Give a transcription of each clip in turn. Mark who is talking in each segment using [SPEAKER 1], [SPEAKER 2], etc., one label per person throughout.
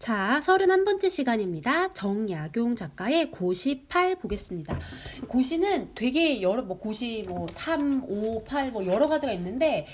[SPEAKER 1] 자, 31번째 시간입니다. 정약용 작가의 고시 8 보겠습니다. 고시는 되게 여러, 고시 3, 5, 8 여러 가지가 있는데,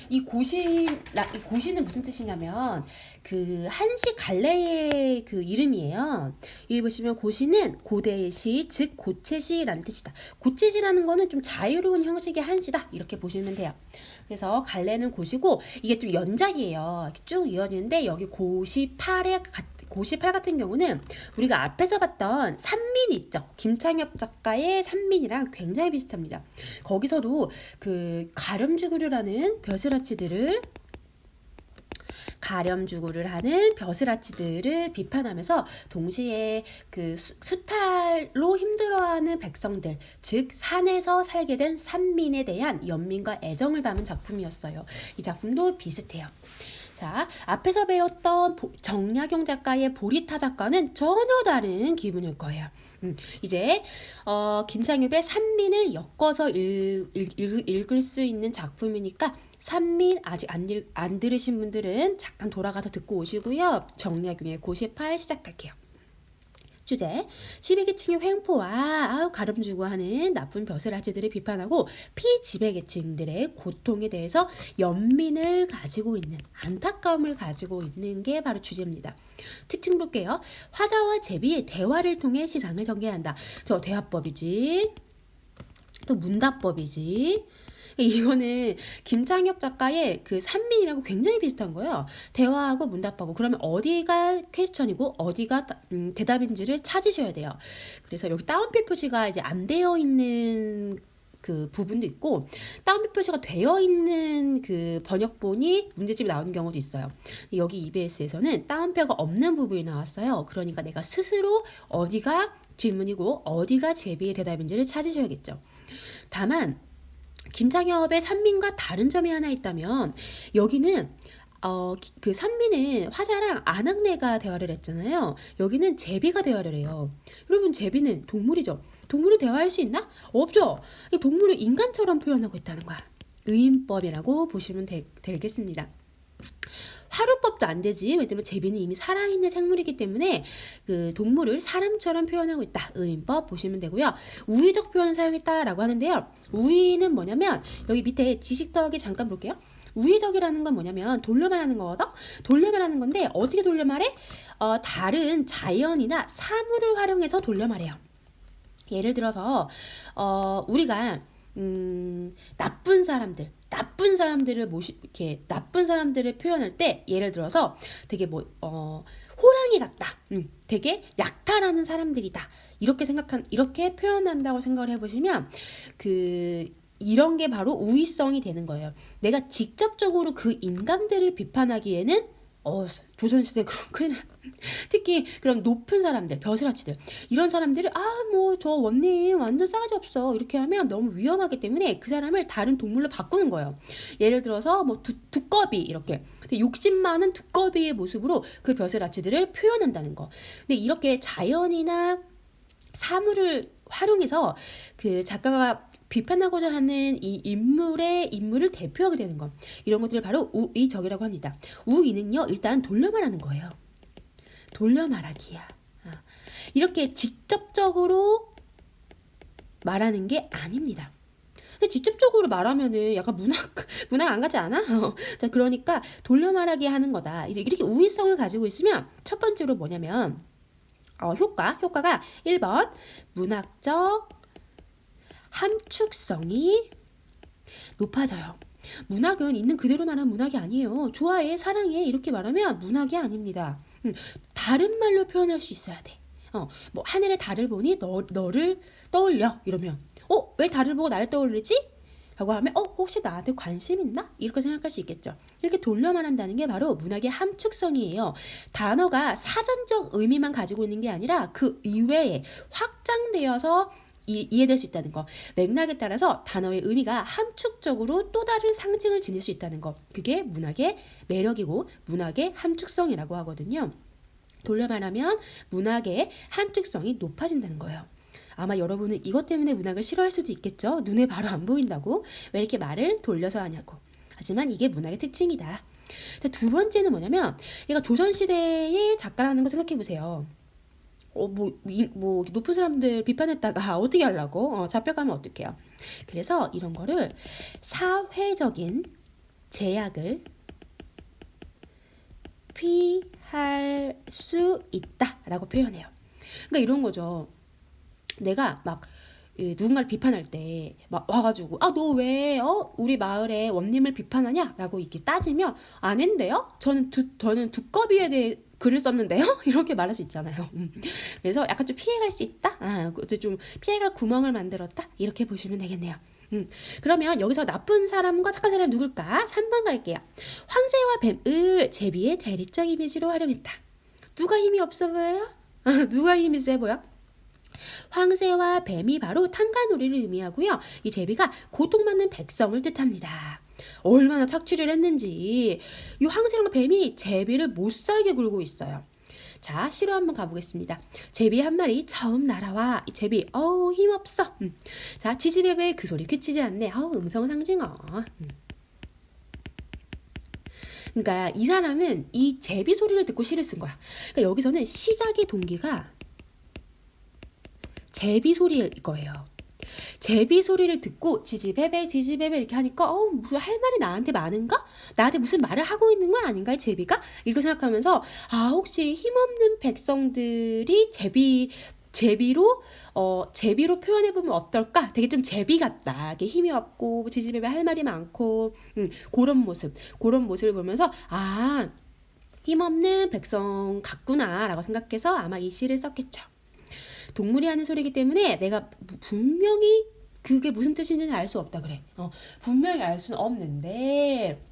[SPEAKER 1] 이 고시는 무슨 뜻이냐면, 그 한시 갈래의 그 이름이에요. 여기 보시면 고시는 고대의 시, 즉 고체시라는 뜻이다. 고체시라는 거는 좀 자유로운 형식의 한시다. 이렇게 보시면 돼요. 그래서 갈래는 고시고 이게 좀 연작이에요. 이렇게 쭉 이어지는데 여기 고시 8 같은 경우는 우리가 앞에서 봤던 산민 있죠. 김창엽 작가의 산민이랑 굉장히 비슷합니다. 거기서도 그 가렴주구를 하는 벼슬아치들을 비판하면서 동시에 그 수탈로 힘들어하는 백성들, 즉 산에서 살게 된 산민에 대한 연민과 애정을 담은 작품이었어요. 이 작품도 비슷해요. 자, 앞에서 배웠던 정약용 작가의 보리타 작가는 전혀 다른 기분일 거예요. 이제 김창엽의 산민을 엮어서 읽을 수 있는 작품이니까 산민 아직 안 들으신 분들은 잠깐 돌아가서 듣고 오시고요. 정약용의 고시 8 시작할게요. 주제, 12계층의 횡포와 가름주고 하는 나쁜 벼슬아치들을 비판하고 피지배계층들의 고통에 대해서 연민을 가지고 있는, 안타까움을 가지고 있는 게 바로 주제입니다. 특징 볼게요. 화자와 제비의 대화를 통해 시상을 전개한다. 저 대화법이지, 또 문답법이지. 이거는 김창엽 작가의 그 산민이라고 굉장히 비슷한 거예요. 대화하고 문답하고. 그러면 어디가 퀘스천이고 어디가 대답인지를 찾으셔야 돼요. 그래서 여기 따옴표 표시가 이제 안 되어 있는 그 부분도 있고, 따옴표 표시가 되어 있는 그 번역본이 문제집이 나오는 경우도 있어요. 여기 EBS에서는 따옴표가 없는 부분이 나왔어요. 그러니까 내가 스스로 어디가 질문이고 어디가 제비의 대답인지를 찾으셔야겠죠. 다만 김창엽의 산민과 다른 점이 하나 있다면, 여기는 그 산민은 화자랑 안악내가 대화를 했잖아요. 여기는 제비가 대화를 해요. 여러분, 제비는 동물이죠. 동물이 대화할 수 있나? 없죠. 동물을 인간처럼 표현하고 있다는 거야. 의인법이라고 보시면 되겠습니다. 화루법도 안 되지. 왜냐면 제비는 이미 살아있는 생물이기 때문에 그 동물을 사람처럼 표현하고 있다. 의인법 보시면 되고요. 우의적 표현을 사용했다라고 하는데요. 우의는 뭐냐면 여기 밑에 지식 더하기 잠깐 볼게요. 우의적이라는 건 뭐냐면 돌려 말하는 거거든. 돌려 말하는 건데 어떻게 돌려 말해? 다른 자연이나 사물을 활용해서 돌려 말해요. 예를 들어서 우리가 나쁜 사람들을 표현할 때, 예를 들어서 되게 호랑이 같다, 되게 약탈하는 사람들이다, 이렇게 표현한다고 생각을 해보시면 이런 게 바로 우위성이 되는 거예요. 내가 직접적으로 그 인간들을 비판하기에는 조선시대 특히 그런 높은 사람들, 벼슬아치들, 이런 사람들을 저 원님 완전 싸가지 없어 이렇게 하면 너무 위험하기 때문에 그 사람을 다른 동물로 바꾸는 거예요. 예를 들어서 두꺼비, 이렇게 욕심 많은 두꺼비의 모습으로 그 벼슬아치들을 표현한다는 거. 근데 이렇게 자연이나 사물을 활용해서 그 작가가 비판하고자 하는 이 인물을 대표하게 되는 것, 이런 것들을 바로 우의적이라고 합니다. 우의는요, 일단 돌려 말하는 거예요. 돌려 말하기야. 이렇게 직접적으로 말하는 게 아닙니다. 근데 직접적으로 말하면은 약간 문학 안 가지 않아? 자, 그러니까 돌려 말하기 하는 거다. 이제 이렇게 우의성을 가지고 있으면 첫 번째로 뭐냐면 효과가 1번 문학적 함축성이 높아져요. 문학은 있는 그대로 말하는 문학이 아니에요. 좋아해, 사랑해 이렇게 말하면 문학이 아닙니다. 다른 말로 표현할 수 있어야 돼. 하늘의 달을 보니 너를 떠올려 이러면 왜 달을 보고 나를 떠올리지? 라고 하면 혹시 나한테 관심 있나? 이렇게 생각할 수 있겠죠. 이렇게 돌려 말한다는 게 바로 문학의 함축성이에요. 단어가 사전적 의미만 가지고 있는 게 아니라 그 이외에 확장되어서 이해될 수 있다는 거. 맥락에 따라서 단어의 의미가 함축적으로 또 다른 상징을 지닐 수 있다는 거. 그게 문학의 매력이고 문학의 함축성이라고 하거든요. 돌려 말하면 문학의 함축성이 높아진다는 거예요. 아마 여러분은 이것 때문에 문학을 싫어할 수도 있겠죠. 눈에 바로 안 보인다고 왜 이렇게 말을 돌려서 하냐고. 하지만 이게 문학의 특징이다. 근데 두 번째는 뭐냐면 얘가 조선시대의 작가라는 걸 생각해 보세요. 높은 사람들 비판했다가 어떻게 하려고? 잡혀가면 어떡해요? 그래서 이런 거를 사회적인 제약을 피할 수 있다라고 표현해요. 그러니까 이런 거죠. 내가 막 누군가를 비판할 때 막 와가지고 너 왜 우리 마을의 원님을 비판하냐라고 이렇게 따지면 아닌데요? 저는 두꺼비에 대해 글을 썼는데요? 이렇게 말할 수 있잖아요. 그래서 약간 좀 피해갈 수 있다? 좀 피해갈 구멍을 만들었다? 이렇게 보시면 되겠네요. 그러면 여기서 나쁜 사람과 착한 사람이 누굴까? 3번 갈게요. 황새와 뱀을 제비의 대립적 이미지로 활용했다. 누가 힘이 없어 보여요? 누가 힘이 세 보여? 황새와 뱀이 바로 탐관오리를 의미하고요. 이 제비가 고통받는 백성을 뜻합니다. 얼마나 착취를 했는지 이 황새랑 뱀이 제비를 못살게 굴고 있어요. 자, 시로 한번 가보겠습니다. 제비 한 마리 처음 날아와. 이 제비 힘없어. 자, 지지배배 그 소리 그치지 않네. 음성상징어. 그러니까 이 사람은 이 제비 소리를 듣고 시를 쓴 거야. 그러니까 여기서는 시작의 동기가 제비 소리일 거예요. 제비 소리를 듣고 지지배배 이렇게 하니까 무슨 할 말이 나한테 많은가? 나한테 무슨 말을 하고 있는 거 아닌가 이 제비가? 이렇게 생각하면서 혹시 힘없는 백성들이 제비로 표현해보면 어떨까? 되게 좀 제비 같다. 이게 힘이 없고 지지배배 할 말이 많고 그런 모습을 보면서 힘없는 백성 같구나 라고 생각해서 아마 이 시를 썼겠죠. 동물이 하는 소리이기 때문에 내가 분명히 그게 무슨 뜻인지는 알 수 없다 그래. 분명히 알 수는 없는데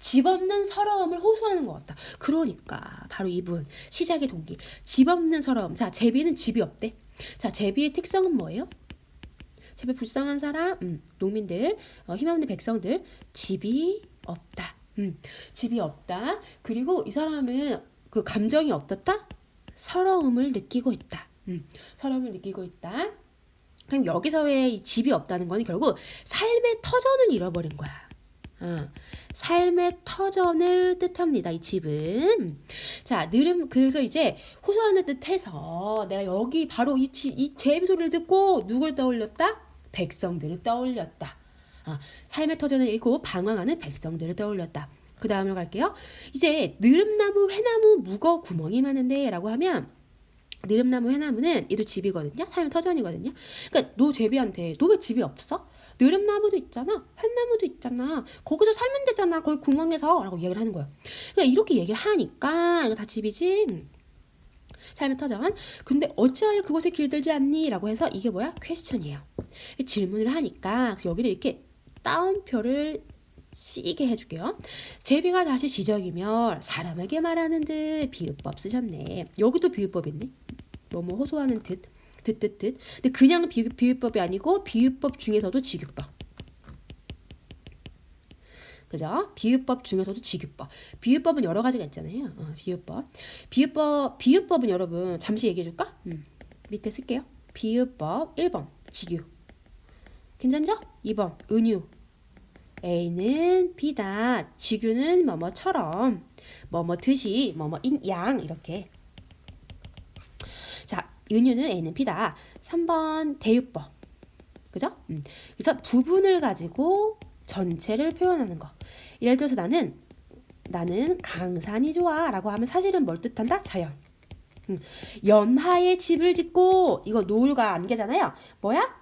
[SPEAKER 1] 집 없는 서러움을 호소하는 것 같다. 그러니까 바로 이분 시작의 동기. 집 없는 서러움. 자, 제비는 집이 없대. 자, 제비의 특성은 뭐예요? 제비 불쌍한 사람, 농민들, 힘없는 백성들, 집이 없다. 집이 없다. 그리고 이 사람은 그 감정이 어떻다? 서러움을 느끼고 있다. 서러움을 느끼고 있다. 그럼 여기서의 이 집이 없다는 건 결국 삶의 터전을 잃어버린 거야. 삶의 터전을 뜻합니다. 이 집은. 자, 그래서 이제 호소하는 듯해서 내가 여기 바로 이 제비 소리를 듣고 누굴 떠올렸다? 백성들을 떠올렸다. 삶의 터전을 잃고 방황하는 백성들을 떠올렸다. 그 다음으로 갈게요. 이제 느릅나무, 회나무, 묵어 구멍이 많은데 라고 하면 느릅나무, 회나무는 얘도 집이거든요. 삶의 터전이거든요. 그러니까 너 제비한테 너 왜 집이 없어? 느릅나무도 있잖아. 횟나무도 있잖아. 거기서 살면 되잖아. 거기 구멍에서 라고 얘기를 하는 거야. 그러니까 이렇게 얘기를 하니까 이거 다 집이지. 삶의 터전. 근데 어찌하여 그곳에 길들지 않니? 라고 해서 이게 뭐야? 퀘스천이에요. 질문을 하니까 여기를 이렇게 따옴표를 쓰게 해줄게요. 제비가 다시 지적이며 사람에게 말하는 듯 비유법 쓰셨네. 여기도 비유법 있네. 뭐뭐 호소하는 듯. 근데 그냥 비유법이 아니고 비유법 중에서도 직유법. 그죠? 비유법 중에서도 직유법. 비유법은 여러 가지가 있잖아요. 비유법은 여러분 잠시 얘기해 줄까? 밑에 쓸게요. 비유법 1번 직유. 괜찮죠? 2번 은유. A는 B다. 직유는 뭐뭐처럼, 뭐뭐 듯이, 뭐뭐인 양 이렇게. 자, 은유는 A는 B다. 3번 대유법. 그죠? 그래서 부분을 가지고 전체를 표현하는 거. 예를 들어서 나는 강산이 좋아 라고 하면 사실은 뭘 뜻한다? 자연. 연하에 집을 짓고 이거 노을과 안개잖아요. 뭐야?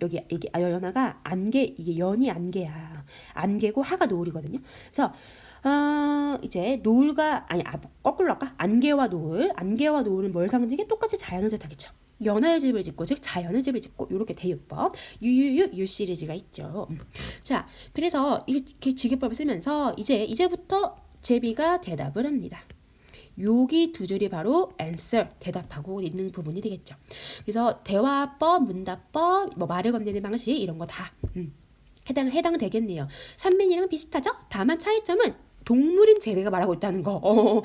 [SPEAKER 1] 여기 연하가 안개, 이게 연이 안개야. 안개고 하가 노을이거든요. 그래서 이제 노을과 거꾸로 할까? 안개와 노을은 뭘 상징해? 똑같이 자연을 뜻하겠죠. 연하의 집을 짓고 즉 자연의 집을 짓고 이렇게 대유법 유 시리즈가 있죠. 자, 그래서 이렇게 직유법을 쓰면서 이제부터 제비가 대답을 합니다. 여기 두 줄이 바로 answer, 대답하고 있는 부분이 되겠죠. 그래서 대화법, 문답법, 말을 건네는 방식 이런 거 다 해당되겠네요. 산민이랑 비슷하죠? 다만 차이점은 동물인 제비가 말하고 있다는 거.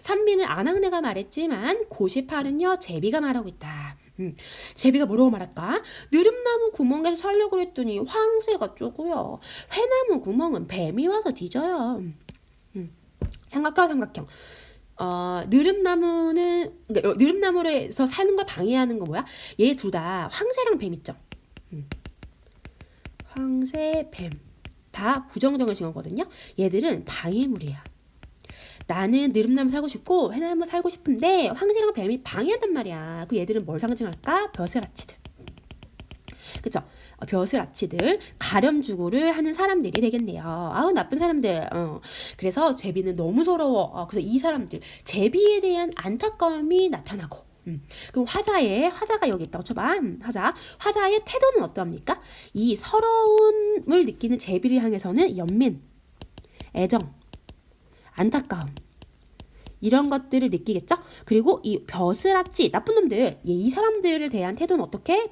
[SPEAKER 1] 산민은 안학내가 말했지만 고시팔은요 제비가 말하고 있다. 제비가 뭐라고 말할까? 느릅나무 구멍에서 살려고 그랬더니 황새가 쪼고요. 회나무 구멍은 뱀이 와서 뒤져요. 삼각형. 느릅나무에서 사는 걸 방해하는 거 뭐야? 얘 둘 다 황새랑 뱀 있죠. 황새, 뱀. 다 부정적인 징어거든요. 얘들은 방해물이야. 나는 느릅나무 살고 싶고 회나무 살고 싶은데 황새랑 뱀이 방해한단 말이야. 그럼 얘들은 뭘 상징할까? 벼슬아치들. 그쵸? 벼슬아치들, 가렴주구를 하는 사람들이 되겠네요. 아우 나쁜 사람들. 그래서 제비는 너무 서러워. 그래서 이 사람들 제비에 대한 안타까움이 나타나고. 그럼 화자가 여기 있다고 쳐봐. 화자의 태도는 어떠합니까? 이 서러움을 느끼는 제비를 향해서는 연민, 애정, 안타까움 이런 것들을 느끼겠죠? 그리고 이 벼슬아치 나쁜 놈들 이 사람들을 대한 태도는 어떻게?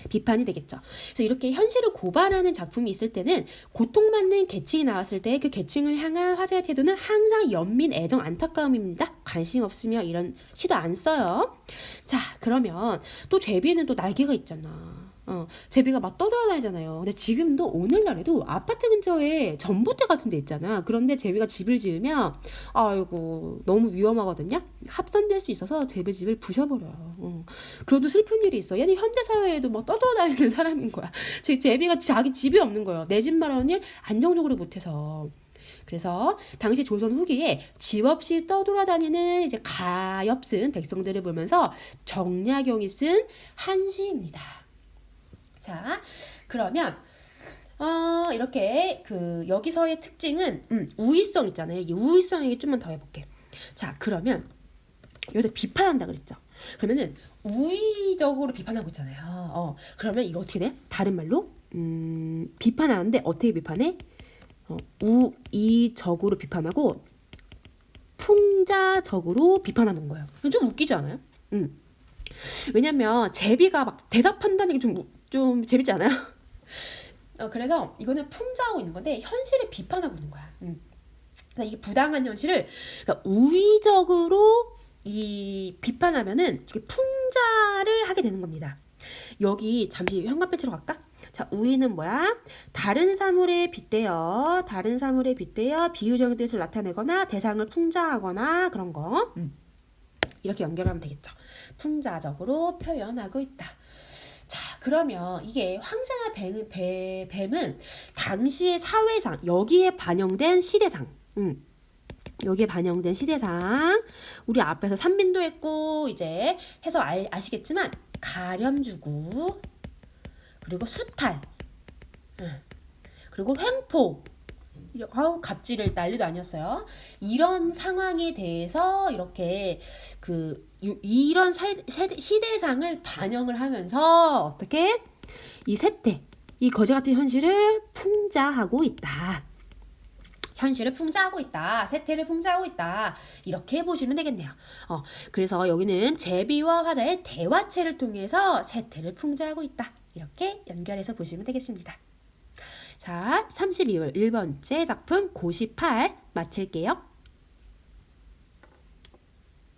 [SPEAKER 1] 비판이 되겠죠. 그래서 이렇게 현실을 고발하는 작품이 있을 때는 고통받는 계층이 나왔을 때 그 계층을 향한 화자의 태도는 항상 연민, 애정, 안타까움입니다. 관심 없으면 이런 시도 안 써요. 자, 그러면 또 제비는 또 날개가 있잖아. 제비가 막 떠돌아다니잖아요. 근데 지금도 오늘날에도 아파트 근처에 전봇대 같은 데 있잖아. 그런데 제비가 집을 지으면 아이고 너무 위험하거든요. 합선될 수 있어서 제비 집을 부셔버려요. 그래도 슬픈 일이 있어. 얘는 현대사회에도 막 떠돌아다니는 사람인 거야. 제비가 자기 집이 없는 거예요. 내 집 마련을 안정적으로 못해서. 그래서 당시 조선 후기에 집 없이 떠돌아다니는 이제 가엾은 백성들을 보면서 정약용이 쓴 한시입니다. 자, 그러면 이렇게 여기서의 특징은 우위성 있잖아요. 이 우위성 얘기 좀만 더 해볼게. 자, 그러면 여기서 비판한다 그랬죠. 그러면은 우위적으로 비판하고 있잖아요. 그러면 이거 어떻게 돼? 다른 말로 비판하는데 어떻게 비판해? 우위적으로 비판하고 풍자적으로 비판하는 거예요. 좀 웃기지 않아요? 왜냐면 제비가 막 대답한다는 게 좀 재밌지 않아요? 그래서 이거는 풍자하고 있는 건데 현실을 비판하고 있는 거야. 그러니까 이게 부당한 현실을 그러니까 우위적으로 이 비판하면은 풍자를 하게 되는 겁니다. 여기 잠시 현관배치로 갈까? 자, 우위는 뭐야? 다른 사물에 빗대어 비유적인 뜻을 나타내거나 대상을 풍자하거나 그런 거. 이렇게 연결하면 되겠죠. 풍자적으로 표현하고 있다. 자, 그러면 이게 황새나 뱀은 당시의 사회상, 여기에 반영된 시대상, 우리 앞에서 산민도 했고 이제 해서 아시겠지만 가렴주구, 그리고 수탈, 그리고 횡포, 갑질을 난리도 아니었어요. 이런 상황에 대해서 이렇게 이런 시대상을 반영을 하면서 어떻게 이 세태, 이 거지 같은 현실을 풍자하고 있다. 세태를 풍자하고 있다. 이렇게 보시면 되겠네요. 그래서 여기는 제비와 화자의 대화체를 통해서 세태를 풍자하고 있다. 이렇게 연결해서 보시면 되겠습니다. 자, 32번 1번째 작품 고시8 마칠게요.